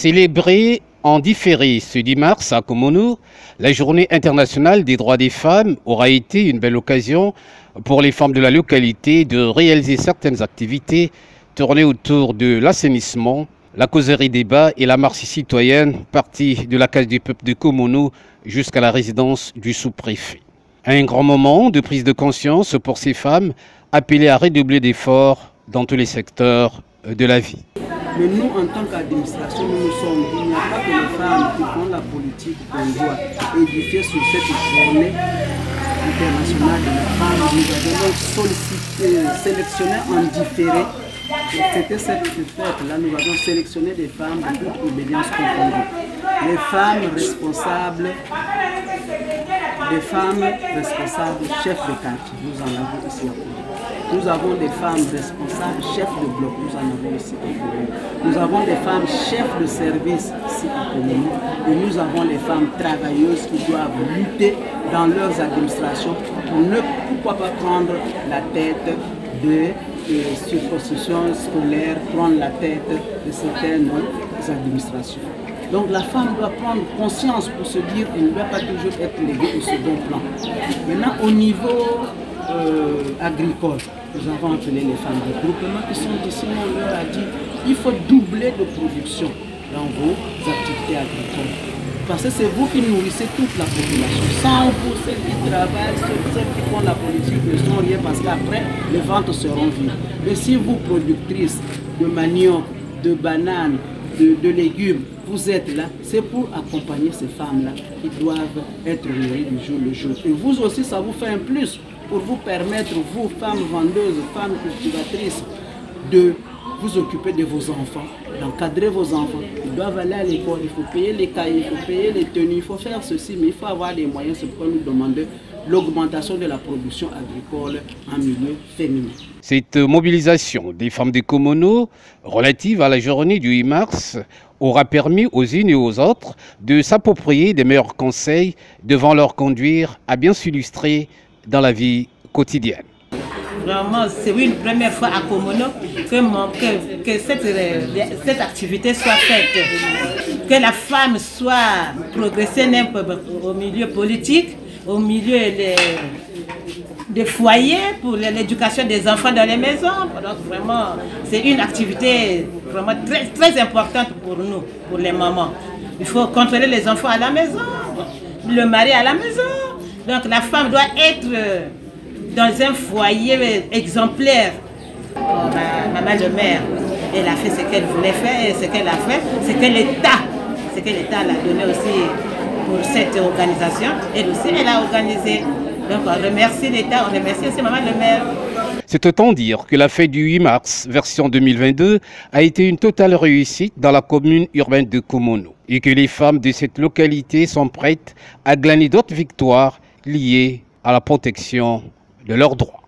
Célébrée en différé ce 10 mars à Comonou, la Journée internationale des droits des femmes aura été une belle occasion pour les femmes de la localité de réaliser certaines activités tournées autour de l'assainissement, la causerie débat et la marche citoyenne partie de la case du peuple de Comonou jusqu'à la résidence du sous-préfet. Un grand moment de prise de conscience pour ces femmes appelées à redoubler d'efforts dans tous les secteurs de la vie. Mais nous, en tant qu'administration, il n'y a pas que les femmes qui font la politique qu'on doit édifier sur cette journée internationale de la femme. Nous avons donc sélectionné en différé. C'était cette fête-là, nous avons sélectionné des femmes de toute obédience confondue. Les femmes responsables, chefs de quartier, nous en avons ici à Comonou. Nous avons des femmes responsables, chefs de bloc, nous en avons ici à Comonou. Nous avons des femmes chefs de service ici à Comonou. Et nous avons les femmes travailleuses qui doivent lutter dans leurs administrations pour ne pourquoi pas prendre la tête de circonscriptions scolaires, prendre la tête de certaines administrations. Donc la femme doit prendre conscience pour se dire qu'elle ne doit pas toujours être léguée au second plan. Maintenant, au niveau agricole, nous avons appelé les femmes de groupement qui sont ici, on leur a dit il faut doubler de production dans vos activités agricoles. Parce que c'est vous qui nourrissez toute la population. Sans vous, celles qui travaillent, celles qui font la politique ne sont rien parce qu'après, les ventes seront vides. Mais si vous, productrices de manioc, de bananes, de légumes, vous êtes là, c'est pour accompagner ces femmes-là qui doivent être nourries du jour le jour. Et vous aussi, ça vous fait un plus pour vous permettre, vous, femmes vendeuses, femmes cultivatrices, de vous occuper de vos enfants, d'encadrer vos enfants. Ils doivent aller à l'école, il faut payer les cahiers, il faut payer les tenues, il faut faire ceci, mais il faut avoir des moyens. C'est pourquoi nous demandons l'augmentation de la production agricole en milieu féminin. Cette mobilisation des femmes de Comonou relative à la journée du 8 mars aura permis aux unes et aux autres de s'approprier des meilleurs conseils devant leur conduire à bien s'illustrer dans la vie quotidienne. Vraiment, c'est une première fois à Comonou que cette activité soit faite, que la femme soit progressée au milieu politique, au milieu des foyers pour l'éducation des enfants dans les maisons. Donc vraiment, c'est une activité vraiment très, très importante pour nous, pour les mamans. Il faut contrôler les enfants à la maison, le mari à la maison. Donc la femme doit être dans un foyer exemplaire. Maman le maire, elle a fait ce qu'elle voulait faire et ce qu'elle a fait, c'est que l'État l'a donné aussi pour cette organisation. Elle aussi, elle a organisé. Donc on remercie l'État, on remercie aussi Maman le maire. C'est autant dire que la fête du 8 mars, version 2022, a été une totale réussite dans la commune urbaine de Comonou et que les femmes de cette localité sont prêtes à glaner d'autres victoires liées à la protection de leurs droits.